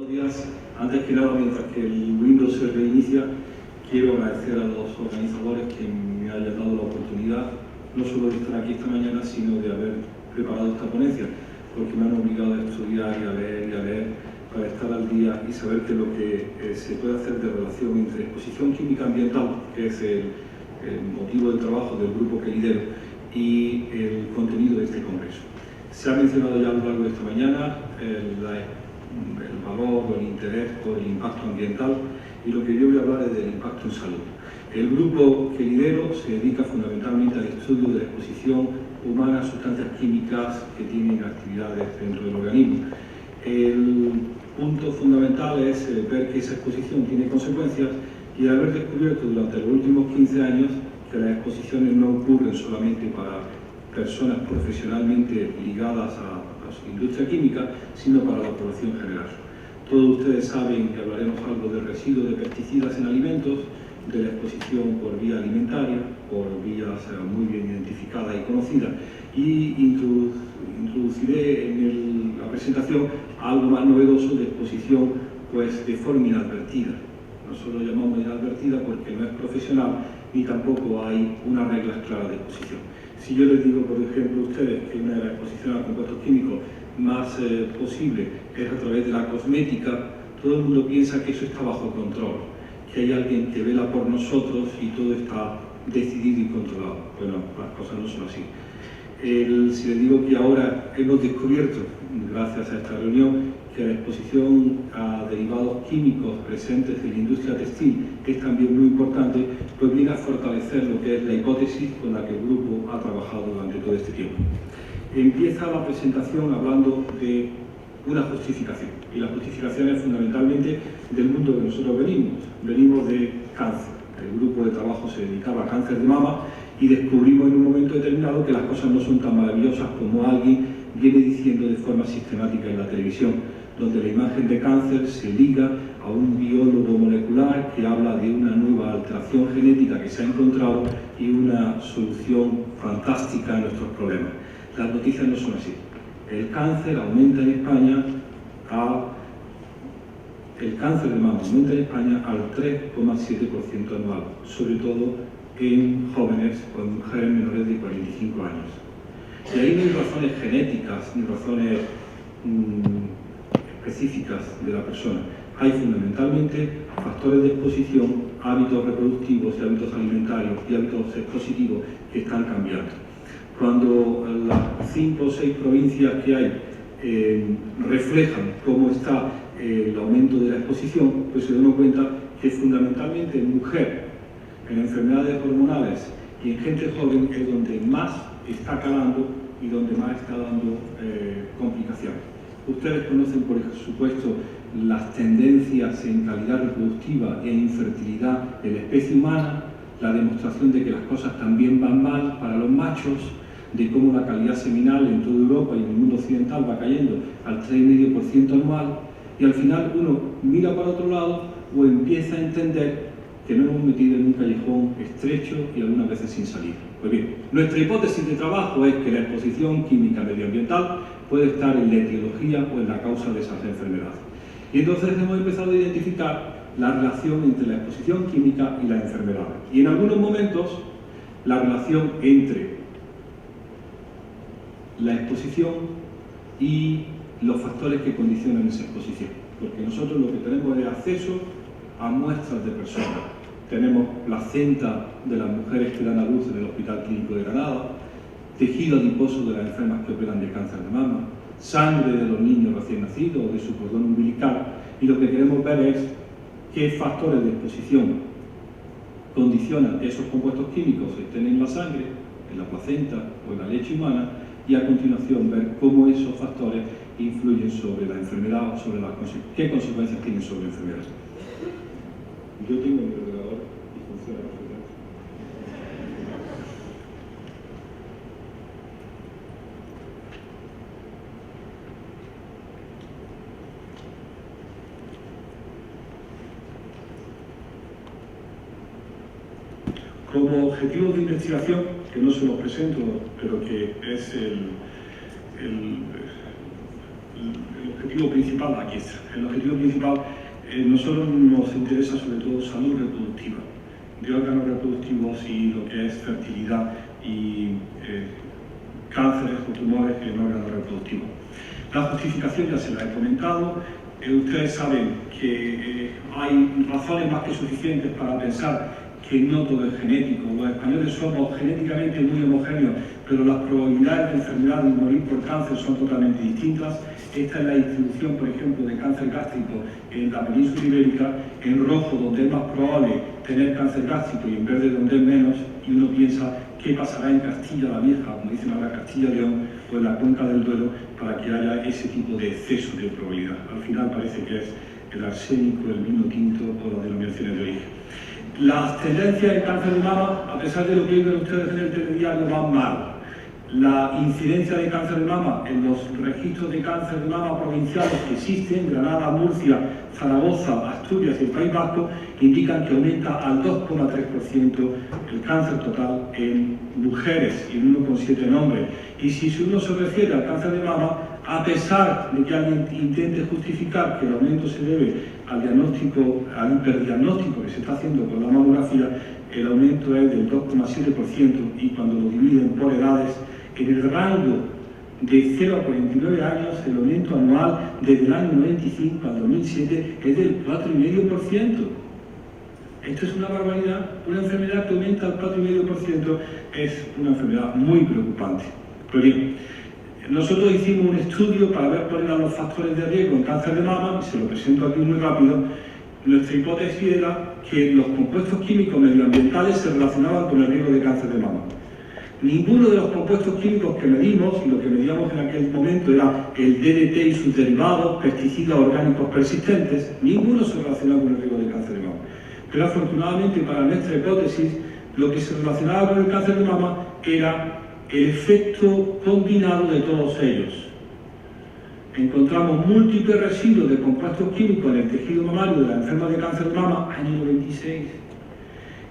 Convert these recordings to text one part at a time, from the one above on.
Buenos días. Antes que nada, mientras que el Windows se reinicia, quiero agradecer a los organizadores que me hayan dado la oportunidad, no solo de estar aquí esta mañana, sino de haber preparado esta ponencia, porque me han obligado a estudiar y a leer para estar al día y saber que lo que se puede hacer de relación entre exposición química ambiental, que es el motivo de trabajo del grupo que lidero, y el contenido de este congreso. Se ha mencionado ya a lo largo de esta mañana el valor o el interés por el impacto ambiental, y lo que yo voy a hablar es del impacto en salud. El grupo que lidero se dedica fundamentalmente al estudio de la exposición humana a sustancias químicas que tienen actividades dentro del organismo. El punto fundamental es ver que esa exposición tiene consecuencias, y haber descubierto durante los últimos 15 años que las exposiciones no ocurren solamente para personas profesionalmente ligadas a su industria química, sino para la población general. Todos ustedes saben que hablaremos algo de residuos de pesticidas en alimentos, de la exposición por vía alimentaria, por vías muy bien identificadas y conocidas, y introduciré en la presentación algo más novedoso de exposición de forma inadvertida. Nosotros lo llamamos inadvertida porque no es profesional ni tampoco hay unas reglas claras de exposición. Si yo les digo, por ejemplo, a ustedes que una de las exposiciones a compuestos químicos más posible es a través de la cosmética, todo el mundo piensa que eso está bajo control, que hay alguien que vela por nosotros y todo está decidido y controlado. Bueno, las cosas no son así. Si les digo que ahora hemos descubierto, gracias a esta reunión, que la exposición a derivados químicos presentes en la industria textil es también muy importante, pues viene a fortalecer lo que es la hipótesis con la que el grupo ha trabajado durante todo este tiempo. Empieza la presentación hablando de una justificación, y la justificación es fundamentalmente del mundo que nosotros venimos de cáncer. El grupo de trabajo se dedicaba a cáncer de mama y descubrimos en un momento determinado que las cosas no son tan maravillosas como alguien viene diciendo de forma sistemática en la televisión, donde la imagen de cáncer se liga a un biólogo molecular que habla de una nueva alteración genética que se ha encontrado y una solución fantástica a nuestros problemas. Las noticias no son así. El cáncer aumenta en España el cáncer de mama aumenta en España al 3,7% anual, sobre todo en jóvenes o en mujeres menores de 45 años. Y ahí no hay razones genéticas ni razones específicas de la persona. Hay fundamentalmente factores de exposición, hábitos reproductivos y hábitos alimentarios y hábitos expositivos que están cambiando. Cuando las 5 o 6 provincias que hay reflejan cómo está el aumento de la exposición, pues se dan cuenta que fundamentalmente en mujer, en enfermedades hormonales y en gente joven es donde más está calando y donde más está dando complicaciones. Ustedes conocen, por supuesto, las tendencias en calidad reproductiva e infertilidad en la especie humana, la demostración de que las cosas también van mal para los machos, de cómo la calidad seminal en toda Europa y en el mundo occidental va cayendo al 3,5% anual, y al final uno mira para otro lado o empieza a entender que nos hemos metido en un callejón estrecho y algunas veces sin salir. Pues bien, nuestra hipótesis de trabajo es que la exposición química medioambiental puede estar en la etiología o en la causa de esas enfermedades. Y entonces hemos empezado a identificar la relación entre la exposición química y las enfermedades. Y en algunos momentos la relación entre la exposición y los factores que condicionan esa exposición. Porque nosotros lo que tenemos es acceso a muestras de personas. Tenemos placenta de las mujeres que dan a luz en el Hospital Clínico de Granada, tejido adiposo de las enfermas que operan de cáncer de mama, sangre de los niños recién nacidos o de su cordón umbilical, y lo que queremos ver es qué factores de exposición condicionan que esos compuestos químicos estén en la sangre, en la placenta o en la leche humana, y a continuación ver cómo esos factores influyen sobre la enfermedad o sobre qué consecuencias tienen sobre la enfermedad. Yo tengo mi ordenador y funciona perfectamente. Como objetivo de investigación, que no se los presento, pero que es el objetivo principal, aquí está. El objetivo principal, nosotros nos interesa sobre todo salud reproductiva, de órganos reproductivos y lo que es fertilidad y cánceres o tumores en órganos reproductivos. La justificación ya se la he comentado. Ustedes saben que hay razones más que suficientes para pensar que no todo es genético. Los españoles somos genéticamente muy homogéneos, pero las probabilidades de enfermedad y morir por cáncer son totalmente distintas. Esta es la distribución, por ejemplo, de cáncer gástrico en la península ibérica, en rojo, donde es más probable tener cáncer gástrico, y en verde, donde es menos, y uno piensa qué pasará en Castilla la Vieja, como dicen ahora Castilla-León, o en la cuenca del Duero, para que haya ese tipo de exceso de probabilidad. Al final parece que es el arsénico, el vino tinto o las denominaciones de origen. Las tendencias en cáncer de mama, a pesar de lo que ven ustedes en el telediario, van mal. La incidencia de cáncer de mama en los registros de cáncer de mama provinciales que existen, Granada, Murcia, Zaragoza, Asturias y el País Vasco, indican que aumenta al 2,3% el cáncer total en mujeres y en 1,7% en hombres. Y si uno se refiere al cáncer de mama, a pesar de que alguien intente justificar que el aumento se debe al diagnóstico, al hiperdiagnóstico que se está haciendo con la mamografía, el aumento es del 2,7%, y cuando lo dividen por edades, en el rango de 0 a 49 años, el aumento anual desde el año 95 al 2007 es del 4,5%. Esto es una barbaridad. Una enfermedad que aumenta al 4,5% es una enfermedad muy preocupante. Pero bien, nosotros hicimos un estudio para ver cuáles eran los factores de riesgo en cáncer de mama, y se lo presento aquí muy rápido. Nuestra hipótesis era que los compuestos químicos medioambientales se relacionaban con el riesgo de cáncer de mama. Ninguno de los compuestos químicos que medimos, y lo que medíamos en aquel momento era el DDT y sus derivados, pesticidas orgánicos persistentes, ninguno se relacionaba con el riesgo de cáncer de mama. Pero afortunadamente para nuestra hipótesis, lo que se relacionaba con el cáncer de mama era el efecto combinado de todos ellos. Encontramos múltiples residuos de compuestos químicos en el tejido mamario de la enferma de cáncer de mama, año 96.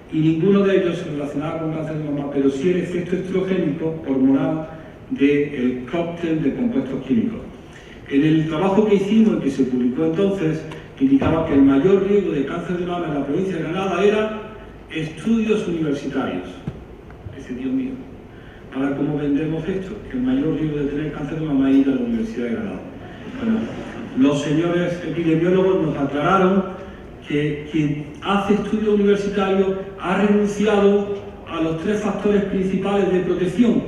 Y ninguno de ellos se relacionaba con cáncer de mama, pero sí el efecto estrogénico hormonal del cóctel de compuestos químicos. En el trabajo que hicimos, el que se publicó entonces, indicaba que el mayor riesgo de cáncer de mama en la provincia de Granada era estudios universitarios. Ese Dios mío, ¿para cómo vendemos esto? Que el mayor riesgo de tener cáncer de mama es ir a la Universidad de Granada. Bueno, los señores epidemiólogos nos aclararon que quien hace estudios universitarios ha renunciado a los 3 factores principales de protección,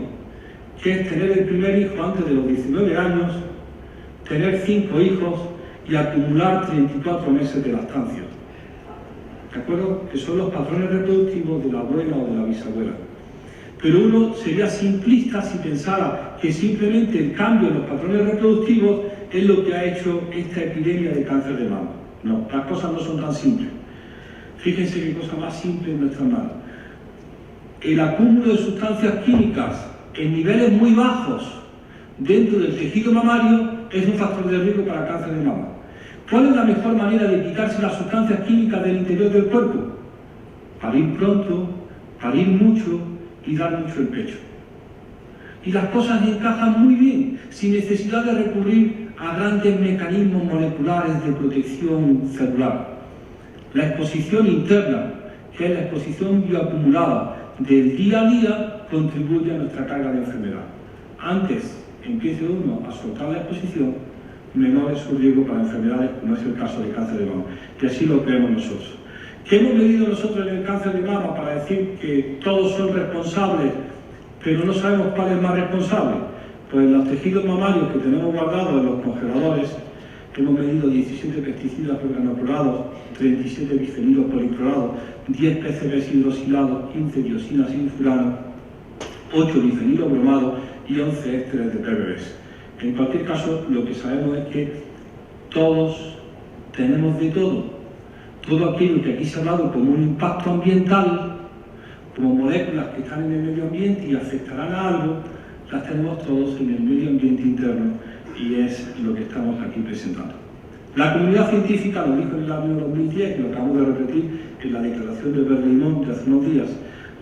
que es tener el primer hijo antes de los 19 años, tener 5 hijos y acumular 34 meses de lactancia. ¿De acuerdo? Que son los patrones reproductivos de la abuela o de la bisabuela. Pero uno sería simplista si pensara que simplemente el cambio en los patrones reproductivos es lo que ha hecho esta epidemia de cáncer de mama. No, las cosas no son tan simples. Fíjense qué cosa más simple en nuestras manos. El acúmulo de sustancias químicas en niveles muy bajos dentro del tejido mamario es un factor de riesgo para cáncer de mama. ¿Cuál es la mejor manera de quitarse las sustancias químicas del interior del cuerpo? Parir pronto, parir mucho y dar mucho el pecho. Y las cosas encajan muy bien, sin necesidad de recurrir a grandes mecanismos moleculares de protección celular. La exposición interna, que es la exposición bioacumulada del día a día, contribuye a nuestra carga de enfermedad. Antes empiece uno a soltar la exposición, menor es su riesgo para enfermedades, como es el caso del cáncer de mama. Y así lo creemos nosotros. ¿Qué hemos medido nosotros en el cáncer de mama para decir que todos son responsables, pero no sabemos cuál es más responsable? Pues en los tejidos mamarios que tenemos guardados en los congeladores, hemos medido 17 pesticidas organoclorados, 37 bifenilos policlorados, 10 PCBs hidrosilados, 15 diosinas sin furano, 8 bifenilos bromados y 11 ésteres de PBBs. En cualquier caso, lo que sabemos es que todos tenemos de todo. Todo aquello que aquí se ha hablado como un impacto ambiental, como moléculas que están en el medio ambiente y afectarán a algo, las tenemos todos en el medio ambiente interno, y es lo que estamos aquí presentando. La comunidad científica lo dijo en el año 2010, que lo acabamos de repetir en la declaración de Berlimont de hace unos días.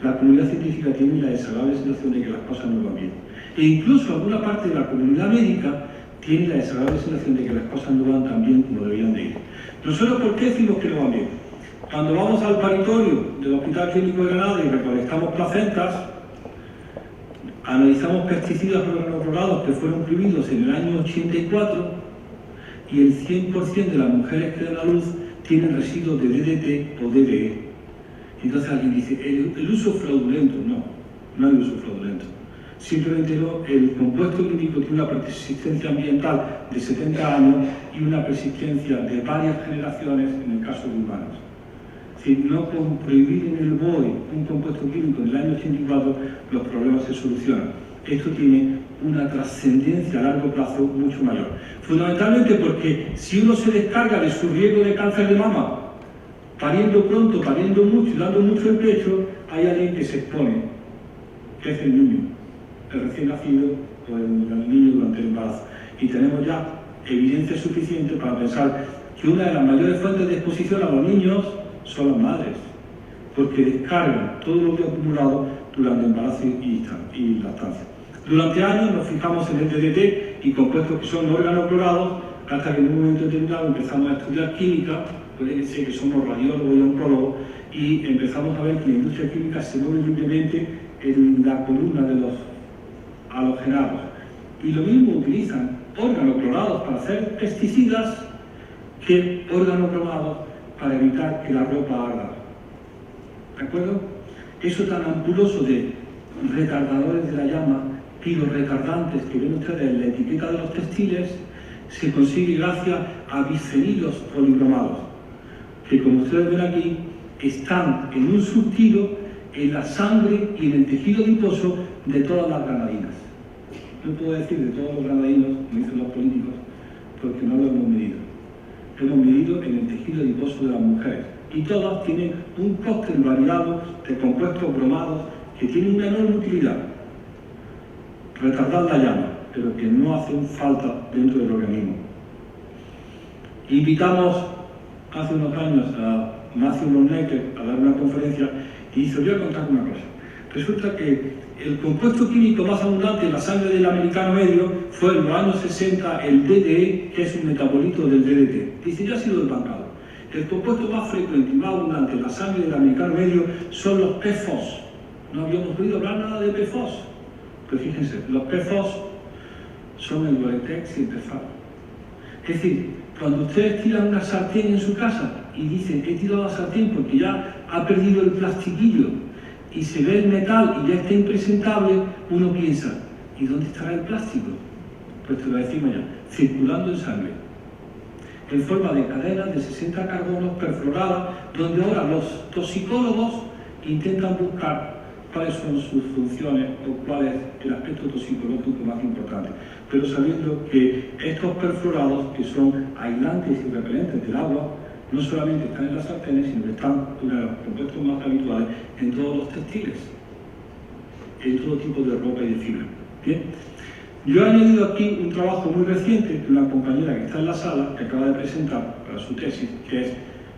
La comunidad científica tiene la desagradable sensación de que las cosas no van bien. E incluso alguna parte de la comunidad médica tiene la desagradable sensación de que las cosas no van tan bien como deberían de ir. ¿Nosotros por qué decimos que no van bien? Cuando vamos al paritorio del Hospital Clínico de Granada y recolectamos placentas, analizamos pesticidas organoclorados que fueron prohibidos en el año 84 y el 100% de las mujeres que dan a luz tienen residuos de DDT o DDE. Entonces alguien dice, el uso fraudulento. No hay uso fraudulento. Simplemente el compuesto químico tiene una persistencia ambiental de 70 años y una persistencia de varias generaciones en el caso de humanos. Si no con prohibir en el BOE un compuesto químico en el año 84, los problemas se solucionan. Esto tiene una trascendencia a largo plazo mucho mayor. Fundamentalmente porque si uno se descarga de su riesgo de cáncer de mama, pariendo pronto, pariendo mucho y dando mucho el pecho, hay alguien que se expone, que es el niño, el recién nacido o el niño durante el embarazo. Y tenemos ya evidencia suficiente para pensar que una de las mayores fuentes de exposición a los niños son las madres, porque descargan todo lo que ha acumulado durante embarazo y lactancia. Durante años nos fijamos en el DDT y compuestos que son organoclorados, hasta que en un momento determinado empezamos a estudiar química, puede ser que somos radiólogos y oncólogos, y empezamos a ver que la industria química se mueve libremente en la columna de los halogenados. Y lo mismo utilizan organoclorados para hacer pesticidas que organoclorados para evitar que la ropa arda. ¿De acuerdo? Eso tan ampuloso de retardadores de la llama, piroretardantes que ven ustedes en la etiqueta de los textiles, se consigue gracias a bifenilos polibromados, que como ustedes ven aquí, están en un surtido en la sangre y en el tejido adiposo de todas las granadinas. No puedo decir de todos los granadinos, como dicen los políticos, porque no lo hemos medido. Lo hemos medido en el tejido adiposo de las mujeres. Y todas tienen un cóctel variado de compuestos bromados que tienen una enorme utilidad. Retardar la llama, pero que no hacen falta dentro del organismo. Invitamos hace unos años a Matthew Lonnecker a dar una conferencia y dice, voy a contar una cosa. Resulta que el compuesto químico más abundante en la sangre del americano medio fue en los años 60 el DDE, que es un metabolito del DDT. Dice, ya ha sido desbancado. El compuesto más frecuente y más abundante en la sangre del americano medio son los PFOS. No habíamos oído hablar nada de PFOS. Pues fíjense, los PFOS son el Gore-Tex y el Tefal. Es decir, cuando ustedes tiran una sartén en su casa y dicen, he tirado la sartén porque ya ha perdido el plastiquillo y se ve el metal y ya está impresentable, uno piensa, ¿y dónde estará el plástico? Pues te lo decimos ya, circulando en sangre, en forma de cadenas de 60 carbonos perforadas, donde ahora los toxicólogos intentan buscar cuáles son sus funciones o cuál es el aspecto toxicológico más importante, pero sabiendo que estos perforados, que son aislantes y repelentes del agua, no solamente están en las sartenes, sino que están, uno de los compuestos más habituales, en todos los textiles, en todo tipo de ropa y de fibra. ¿Bien? Yo he añadido aquí un trabajo muy reciente de una compañera que está en la sala, que acaba de presentar para su tesis, que es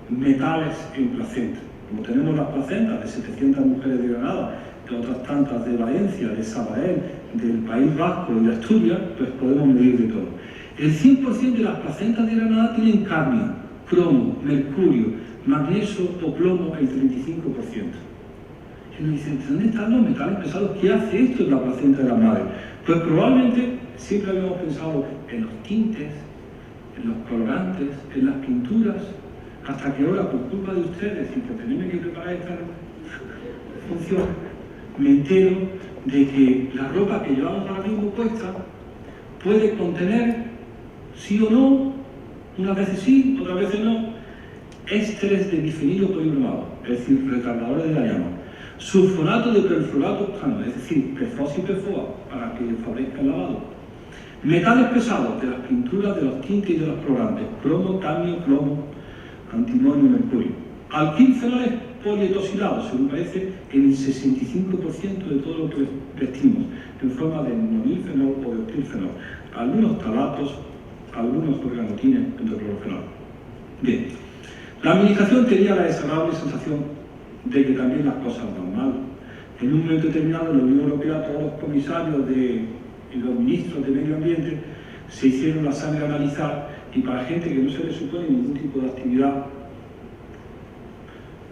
metales en placenta. Como tenemos las placentas de 700 mujeres de Granada, de otras tantas de Valencia, de Sabadell, del País Vasco y de Asturias, pues podemos medir de todo. El 100% de las placentas de Granada tienen cadmio, cromo, mercurio, magnesio o plomo el 35%. Y uno dice, ¿dónde están los metales pesados? ¿Qué hace esto en la placenta de la madre? Pues probablemente siempre habíamos pensado en los tintes, en los colorantes, en las pinturas, hasta que ahora, por culpa de ustedes y por tenerme que preparar esta función, me entero de que la ropa que llevamos ahora mismo puesta puede contener, sí o no, unas veces sí, otras veces no, ésteres de bifenilo polibromado, es decir, retardadores de la llama, sulfonato de perfluorato octano, es decir, PFOS y PFOA, para que fabrique el lavado, metales pesados de las pinturas, de los tintes y de los colorantes, cromo, cadmio, plomo, antimonio y mercurio. Alquilfenoles polietoxilados, según parece, en el 65% de todo lo que vestimos, en forma de nonilfenol o de octilfenol. Algunos talatos, algunos organotines de clorofenol. Bien, la administración tenía la desagradable sensación de que también las cosas van mal. En un momento determinado, en la Unión Europea, todos los comisarios y los ministros de Medio Ambiente se hicieron la sangre analizar y para gente que no se le supone ningún tipo de actividad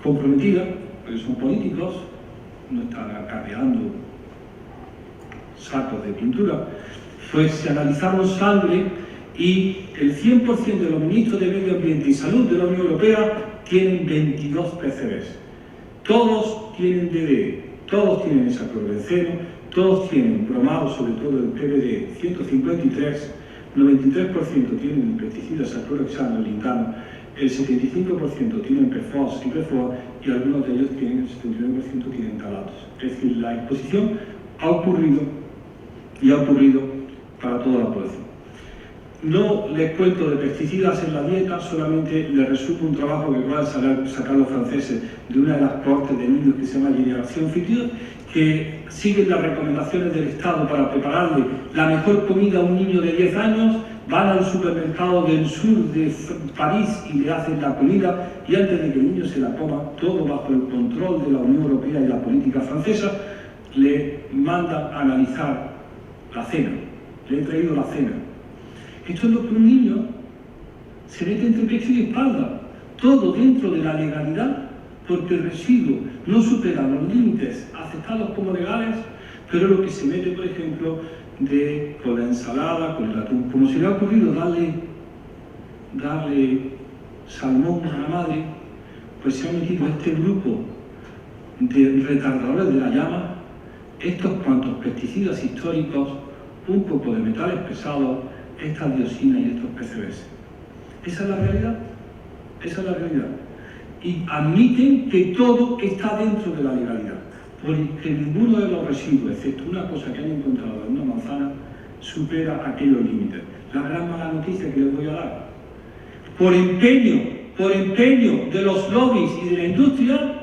comprometida, porque son políticos, no están acarreando sacos de pintura, pues se analizaron sangre y el 100% de los ministros de Medio Ambiente y Salud de la Unión Europea tienen 22 PCBs. Todos tienen DDE, todos tienen hexaclorobenceno, todos tienen bromado, sobre todo el PBD 153, 93% tienen el pesticida hexaclorohexano, el lintano, el 75% tienen PFOS y PFOA y algunos de ellos tienen, el 79% tienen talatos. Es decir, la exposición ha ocurrido y ha ocurrido para toda la población. No les cuento de pesticidas en la dieta, solamente les resumo un trabajo que acaban de sacar los franceses de una de las cohortes de niños que se llama Génération Future, que siguen las recomendaciones del Estado para prepararle la mejor comida a un niño de 10 años, van al supermercado del sur de París y le hacen la comida y antes de que el niño se la coma, todo bajo el control de la Unión Europea y la política francesa, le mandan a analizar la cena. Le he traído la cena. Esto es lo que un niño se mete entre pecho y espalda, todo dentro de la legalidad, porque el residuo no supera los límites aceptados como legales, pero lo que se mete, por ejemplo, con la ensalada, con el atún, como se le ha ocurrido darle salmón a la madre, pues se ha metido este grupo de retardadores de la llama, estos cuantos pesticidas históricos, un poco de metales pesados, esta dioxina y estos PCBs. Esa es la realidad. Esa es la realidad. Y admiten que todo está dentro de la legalidad, porque ninguno de los residuos, excepto una cosa que han encontrado en una manzana, supera aquellos límites. La gran mala noticia que les voy a dar. Por empeño de los lobbies y de la industria,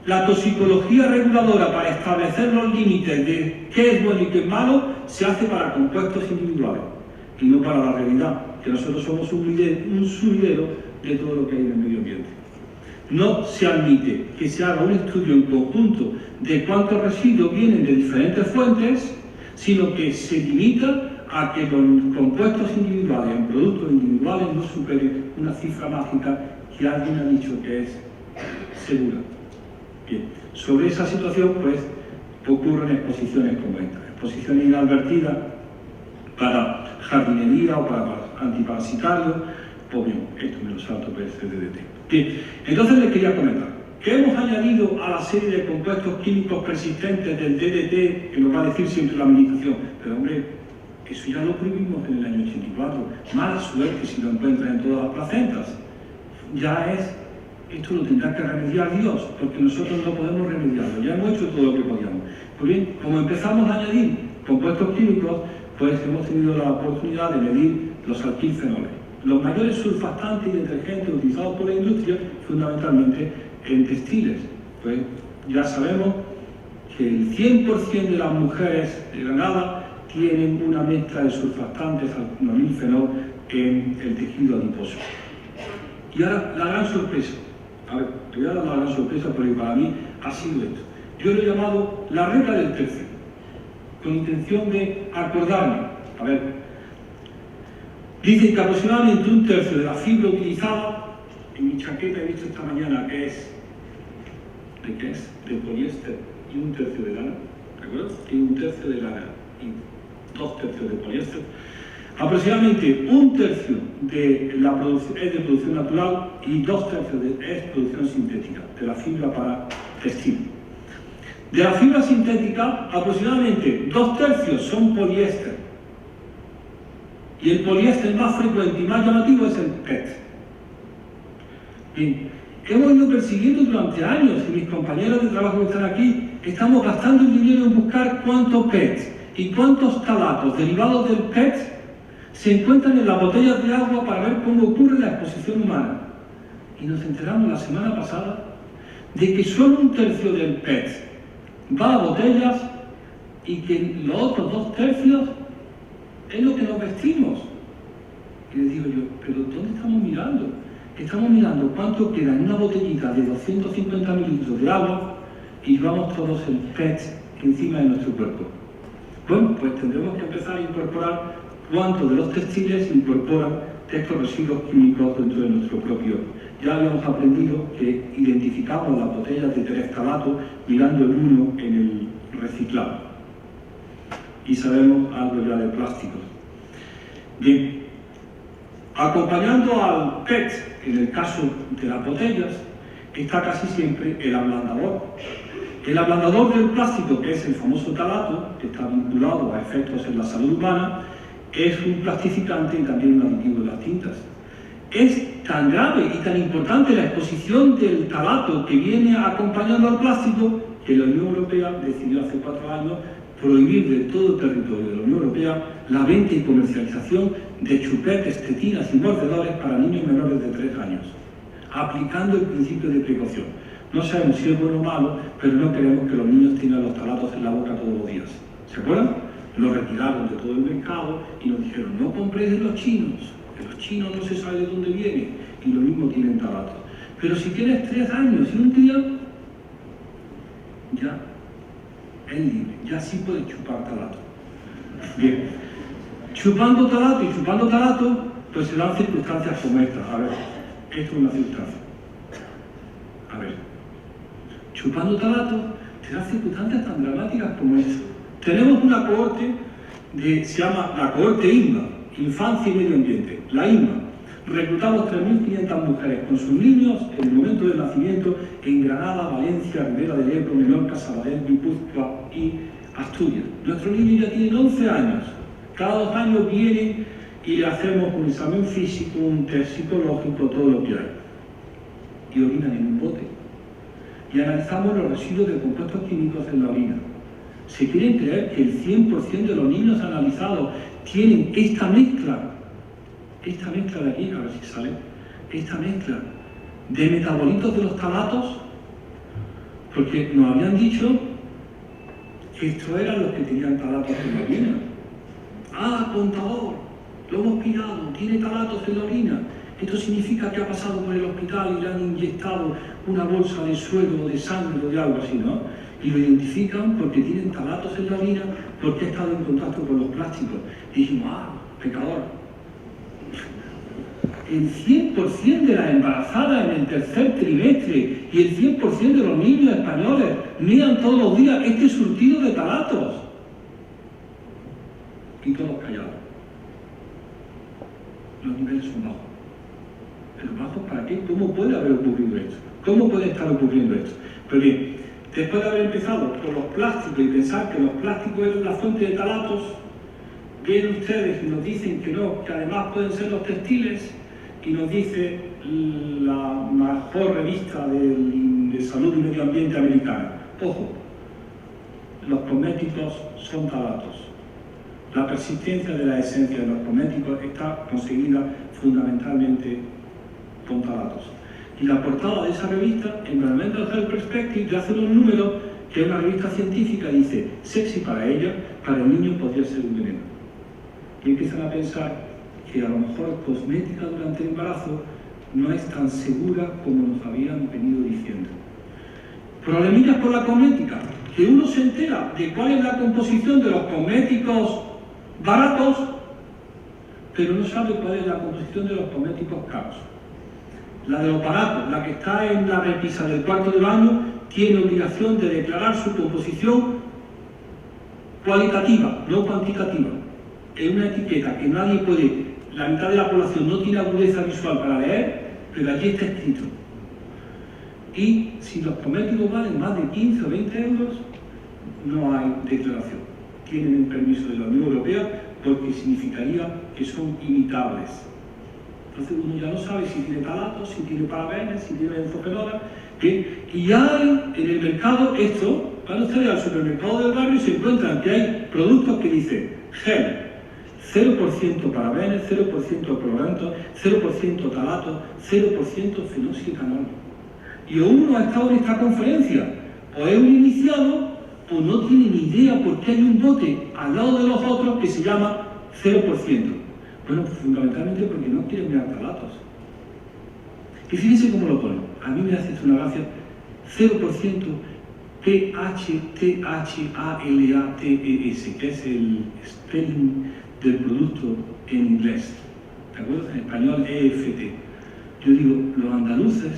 la toxicología reguladora para establecer los límites de qué es bueno y qué es malo se hace para compuestos individuales y no para la realidad, que nosotros somos un sumidero de todo lo que hay en el medio ambiente. No se admite que se haga un estudio en conjunto de cuántos residuos vienen de diferentes fuentes, sino que se limita a que los compuestos individuales en productos individuales no superen una cifra mágica que alguien ha dicho que es segura. Bien, sobre esa situación pues ocurren exposiciones como esta, exposiciones inadvertidas para jardinería o para antiparasitarios, o bien, esto me lo salto por el DDT. Bien, entonces les quería comentar que hemos añadido a la serie de compuestos químicos persistentes del DDT, que nos va a decir siempre la administración, pero hombre, eso ya lo prohibimos en el año 84, mala suerte si lo encuentran en todas las placentas, esto lo tendrá que remediar Dios, porque nosotros no podemos remediarlo, ya hemos hecho todo lo que podíamos. Pues bien, como empezamos a añadir compuestos químicos, pues hemos tenido la oportunidad de medir los alquilfenoles. Los mayores surfactantes y detergentes utilizados por la industria, fundamentalmente en textiles. Pues ya sabemos que el 100% de las mujeres de Granada tienen una mezcla de surfactantes alquilfenol en el tejido adiposo. Y ahora la gran sorpresa. A ver, te voy a dar la gran sorpresa porque para mí ha sido esto. Yo lo he llamado la regla del tercio, con intención de acordarme. A ver, dicen que aproximadamente un tercio de la fibra utilizada, en mi chaqueta he visto esta mañana que es de poliéster y un tercio de lana, ¿de acuerdo? Y un tercio de lana y 2 tercios de poliéster. Aproximadamente un tercio de la producción es de producción natural y 2 tercios es producción sintética, de la fibra para textil. De la fibra sintética, aproximadamente 2 tercios son poliéster. Y el poliéster más frecuente y más llamativo es el PET. Bien, hemos ido persiguiendo durante años, y mis compañeros de trabajo que están aquí, estamos gastando el dinero en buscar cuántos PET y cuántos talatos derivados del PET se encuentran en las botellas de agua para ver cómo ocurre la exposición humana. Y nos enteramos la semana pasada de que solo un tercio del PET va a botellas y que los otros 2 tercios es lo que nos vestimos. Y les digo yo, ¿pero dónde estamos mirando? Estamos mirando cuánto queda en una botellita de 250 mililitros de agua y llevamos todos el PET encima de nuestro cuerpo. Bueno, pues tendremos que empezar a incorporar cuántos de los textiles incorporan estos residuos químicos dentro de nuestro propio. Ya habíamos aprendido que identificamos las botellas de tereftalato mirando el uno en el reciclado. Y sabemos algo ya de plásticos. Bien, acompañando al PET, en el caso de las botellas, está casi siempre el ablandador. El ablandador del plástico, que es el famoso talato, que está vinculado a efectos en la salud humana, es un plastificante y también un aditivo en las tintas. Es tan grave y tan importante la exposición del talato que viene acompañando al plástico que la Unión Europea decidió hace 4 años prohibir de todo el territorio de la Unión Europea la venta y comercialización de chupetes, tetinas y mordedores para niños menores de 3 años, aplicando el principio de precaución. No sabemos si es bueno o malo, pero no queremos que los niños tengan los talatos en la boca todos los días. ¿Se acuerdan? Lo retiraron de todo el mercado y nos dijeron, no compréis de los chinos, que los chinos no se sabe de dónde vienen, y lo mismo tienen talatos. Pero si tienes 3 años y un día, ya es libre, ya sí puedes chupar talato. Bien, chupando talato, pues se dan circunstancias como esta. A ver, esto es una circunstancia. A ver, chupando talato, te dan circunstancias tan dramáticas como esta. Tenemos una cohorte, se llama la cohorte INMA, Infancia y Medio Ambiente, la INMA. Reclutamos 3.500 mujeres con sus niños en el momento del nacimiento en Granada, Valencia, Ribera del Ebro, Menorca, Sabadell, Guipúzcoa y Asturias. Nuestros niños ya tienen 11 años. Cada 2 años vienen y le hacemos un examen físico, un test psicológico, todo lo que hay. Y orinan en un bote. Y analizamos los residuos de compuestos químicos en la orina. ¿Se quieren creer que el 100% de los niños analizados tienen esta mezcla de aquí, a ver si sale, esta mezcla de metabolitos de los talatos? Porque nos habían dicho que estos eran los que tenían talatos en la orina. Ah, contador, lo hemos pillado, tiene talatos en la orina. Esto significa que ha pasado por el hospital y le han inyectado una bolsa de suero, de sangre o de algo así, ¿no? Y lo identifican porque tienen talatos en la orina, porque ha estado en contacto con los plásticos. Y dijimos, pecador. El 100% de las embarazadas en el tercer trimestre y el 100% de los niños españoles miran todos los días este surtido de talatos. Y todos callados. Los niveles son bajos. ¿Pero bajos para qué? ¿Cómo puede haber ocurrido esto? ¿Cómo puede estar ocurriendo esto? Pues bien, después de haber empezado por los plásticos y pensar que los plásticos eran la fuente de talatos, vienen ustedes y nos dicen que no, que además pueden ser los textiles, y nos dice la mejor revista de salud y medio ambiente americana. Ojo, los cosméticos son talatos. La persistencia de la esencia de los cosméticos está conseguida fundamentalmente con talatos. Y la portada de esa revista, Environmental Health Perspective, le hace unos números que es una revista científica, dice, sexy para ella, para el niño podría ser un veneno. Y empiezan a pensar que a lo mejor cosmética durante el embarazo no es tan segura como nos habían venido diciendo. Problemillas por la cosmética, que uno se entera de cuál es la composición de los cosméticos baratos, pero no sabe cuál es la composición de los cosméticos caros. La de los baratos, la que está en la repisa del cuarto de baño, tiene obligación de declarar su composición cualitativa, no cuantitativa. Es una etiqueta que nadie puede, la mitad de la población no tiene agudeza visual para leer, pero allí está escrito. Y si los cosméticos valen más de 15 o 20 euros, no hay declaración. Tienen el permiso de la Unión Europea porque significaría que son imitables. Entonces uno ya no sabe si tiene talatos, si tiene parabenes, si tiene benzofenola, y ya hay en el mercado esto. Van ustedes al supermercado del barrio y se encuentran que hay productos que dicen gel, 0% parabenes, 0% colorantes, 0% talatos, 0% fenoxietanol. Y uno ha estado en esta conferencia, o es un iniciado, o no tiene ni idea por qué hay un bote al lado de los otros que se llama 0%. Bueno, pues fundamentalmente porque no quieren mirar talatos. Y fíjense cómo lo ponen. A mí me hace esto una gracia. 0% PHTHALATES, que es el spelling del producto en inglés, ¿de acuerdo? En español EFT. Yo digo, los andaluces,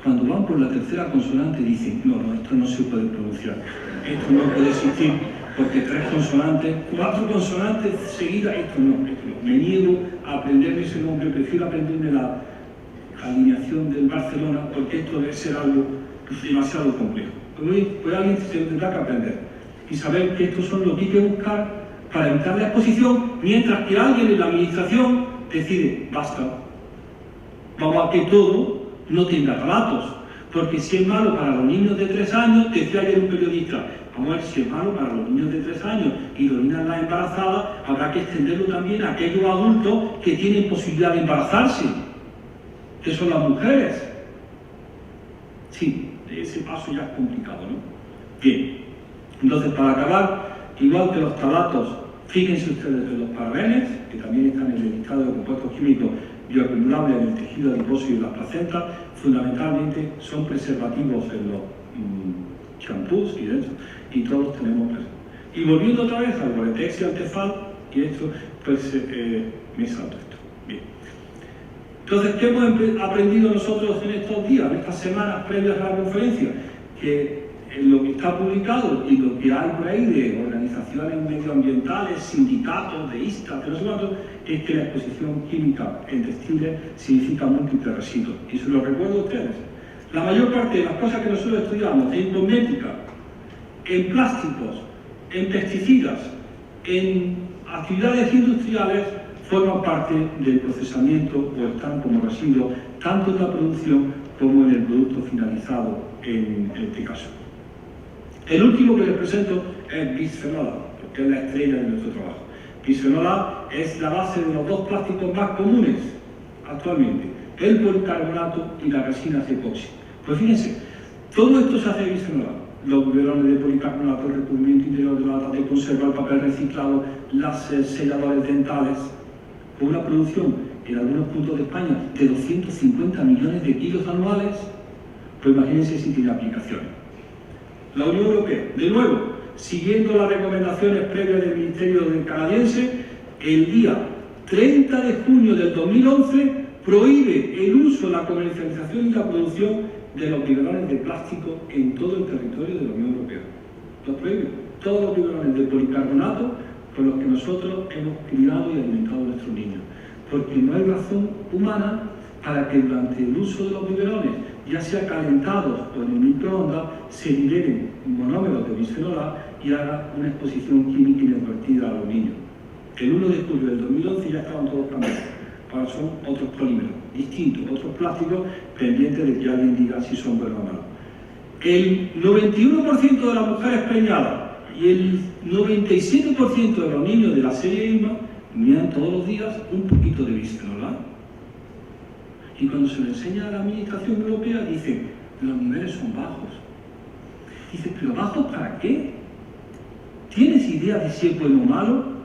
cuando van por la tercera consonante, dicen, no, esto no se puede pronunciar, esto no puede existir, porque 3 consonantes, 4 consonantes seguidas, esto no. Me niego a aprenderme ese nombre, prefiero aprenderme la alineación del Barcelona, porque esto debe ser algo demasiado complejo. Pues alguien se tendrá que aprender y saber que estos son lo que hay que buscar para evitar la exposición, mientras que alguien en la administración decide, basta, vamos a que todo no tenga palatos, porque si es malo para los niños de 3 años, decía ayer un periodista, vamos a ver, si es malo para los niños de 3 años y dominan las embarazadas, habrá que extenderlo también a aquellos adultos que tienen posibilidad de embarazarse, que son las mujeres. Sí, ese paso ya es complicado, ¿no? Bien, entonces para acabar, igual que los talatos, fíjense ustedes en los parabenes, que también están en el listado de compuestos químicos bioacumulables en el tejido adiposo y en las placentas, fundamentalmente son preservativos en los champús y dentro, y todos tenemos presente. Y volviendo otra vez al Gore-Tex y al Tefal, y esto, pues me salto esto. Bien. Entonces, ¿qué hemos aprendido nosotros en estos días, en estas semanas previas a la conferencia? Que en lo que está publicado y lo que hay por ahí de organizaciones medioambientales, sindicatos, deístas, no sé cuánto, es que la exposición química en textiles significa múltiples residuos. Y se lo recuerdo a ustedes. La mayor parte de las cosas que nosotros estudiamos en cosmética, en plásticos, en pesticidas, en actividades industriales, forman parte del procesamiento o están como residuos tanto en la producción como en el producto finalizado en este caso. El último que les presento es bisfenol A, porque es la estrella de nuestro trabajo. Bisfenol A es la base de los 2 plásticos más comunes actualmente, el policarbonato y las resinas epóxi. Pues fíjense, todo esto se hace de bisfenol A. Los biberones de policarbonato, el recubrimiento interior de lata de conserva, el papel reciclado, las selladores dentales, con una producción en algunos puntos de España de 250 millones de kilos anuales, pues imagínense si tiene aplicaciones. La Unión Europea, de nuevo, siguiendo las recomendaciones previas del Ministerio canadiense, el día 30 de junio del 2011 prohíbe el uso, la comercialización y la producción de los biberones de plástico en todo el territorio de la Unión Europea. Los prohíbe. Todos los biberones de policarbonato con los que nosotros hemos criado y alimentado a nuestros niños. Porque no hay razón humana para que durante el uso de los biberones, ya sea calentados o en el microondas, se liberen monómeros de bisfenol A y haga una exposición química inadvertida a los niños. El 1 de julio del 2011 ya estaban todos cambiados. Ahora son otros polímeros distintos, otros plásticos, pendientes de que alguien diga si son buenos o malos. El 91% de las mujeres preñadas y el 97% de los niños de la serie IMA miran todos los días un poquito de bisfenol A. Y cuando se le enseña a la administración europea, dicen, los niveles son bajos. Dice, ¿pero bajos para qué? ¿Tienes idea de si es bueno o malo?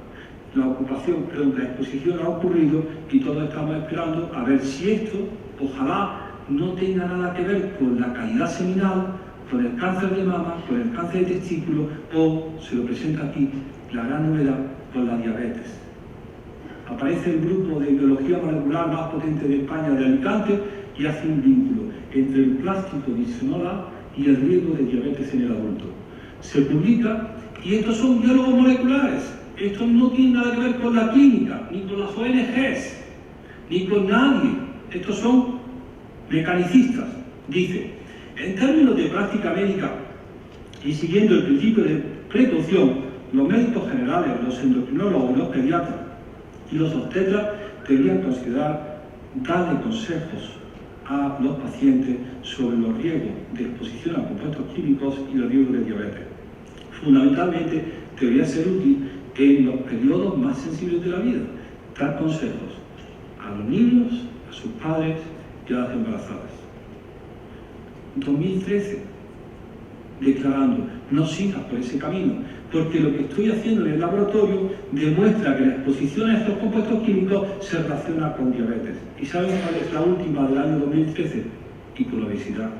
La exposición ha ocurrido y todos estamos esperando a ver si esto, ojalá, no tenga nada que ver con la calidad seminal, con el cáncer de mama, con el cáncer de testículo o, se lo presenta aquí, la gran novedad, con la diabetes. Aparece el grupo de biología molecular más potente de España, de Alicante, y hace un vínculo entre el plástico bisfenol A y el riesgo de diabetes en el adulto. Se publica, y estos son biólogos moleculares. Esto no tiene nada que ver con la clínica, ni con las ONGs, ni con nadie. Estos son mecanicistas. Dice, en términos de práctica médica y siguiendo el principio de precaución, los médicos generales, los endocrinólogos, los pediatras y los obstetras deberían considerar darle consejos a los pacientes sobre los riesgos de exposición a compuestos químicos y los riesgos de diabetes. Fundamentalmente, debería ser útil en los periodos más sensibles de la vida, dar consejos a los niños, a sus padres y a las embarazadas. 2013, declarando, no sigas por ese camino, porque lo que estoy haciendo en el laboratorio demuestra que la exposición a estos compuestos químicos se relaciona con diabetes. ¿Y saben cuál es la última del año 2013? Y con la obesidad.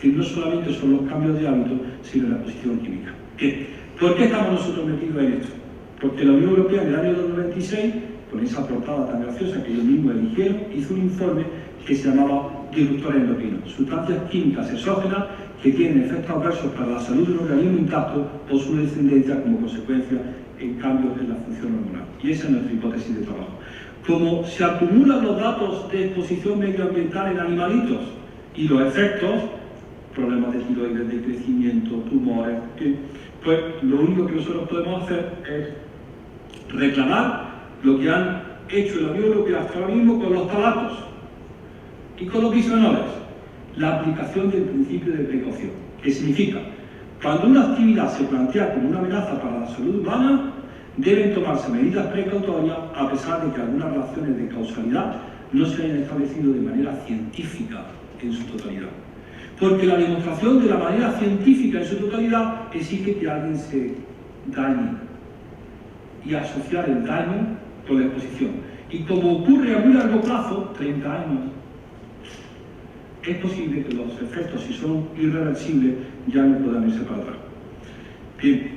Que no solamente son los cambios de hábito, sino la exposición química. ¿Qué? ¿Por qué estamos nosotros metidos en esto? Porque la Unión Europea en el año 96, con esa portada tan graciosa que ellos mismos eligieron, hizo un informe que se llamaba disruptores endocrinos, sustancias químicas exógenas que tienen efectos adversos para la salud de un organismo intacto o su descendencia como consecuencia en cambios en la función hormonal. Y esa es nuestra hipótesis de trabajo. Como se acumulan los datos de exposición medioambiental en animalitos y los efectos, problemas de tiroides, de crecimiento, tumores, pues lo único que nosotros podemos hacer es reclamar lo que han hecho en la Unión Europea hasta ahora mismo con los tabacos y con los bisfenoles, la aplicación del principio de precaución, que significa, cuando una actividad se plantea como una amenaza para la salud humana, deben tomarse medidas precautorias a pesar de que algunas relaciones de causalidad no se hayan establecido de manera científica en su totalidad. Porque la demostración de la manera científica en su totalidad exige que alguien se dañe y asociar el daño con la exposición. Y como ocurre a muy largo plazo, 30 años, es posible que los efectos, si son irreversibles, ya no puedan irse para atrás. Bien,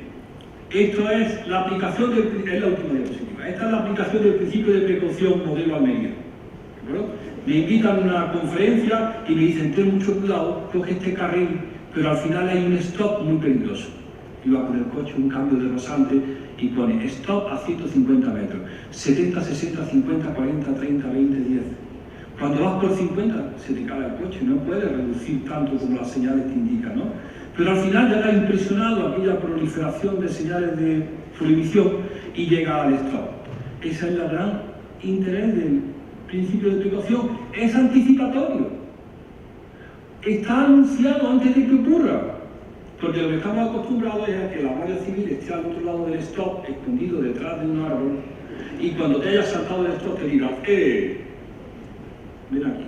esto es la aplicación es la última diapositiva. Esta es la aplicación del principio de precaución modelo Almería. ¿De acuerdo? Me invitan a una conferencia y me dicen, ten mucho cuidado, coge este carril, pero al final hay un stop muy peligroso. Iba con el coche, un cambio de rasante y pone stop a 150 metros, 70, 60, 50, 40, 30, 20, 10. Cuando vas por 50 se te cae el coche, no puedes reducir tanto como las señales te indican, ¿no? Pero al final ya te ha impresionado aquella proliferación de señales de prohibición y llega al stop. Ese es el gran interés del principio de precaución. Es anticipatorio. Está anunciado antes de que ocurra. Porque lo que estamos acostumbrados es a que la Guardia Civil esté al otro lado del stop, escondido detrás de un árbol, y cuando te hayas saltado del stop te diga, ven aquí,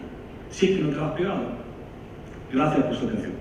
si es que no te lo has pegado. Gracias por su atención.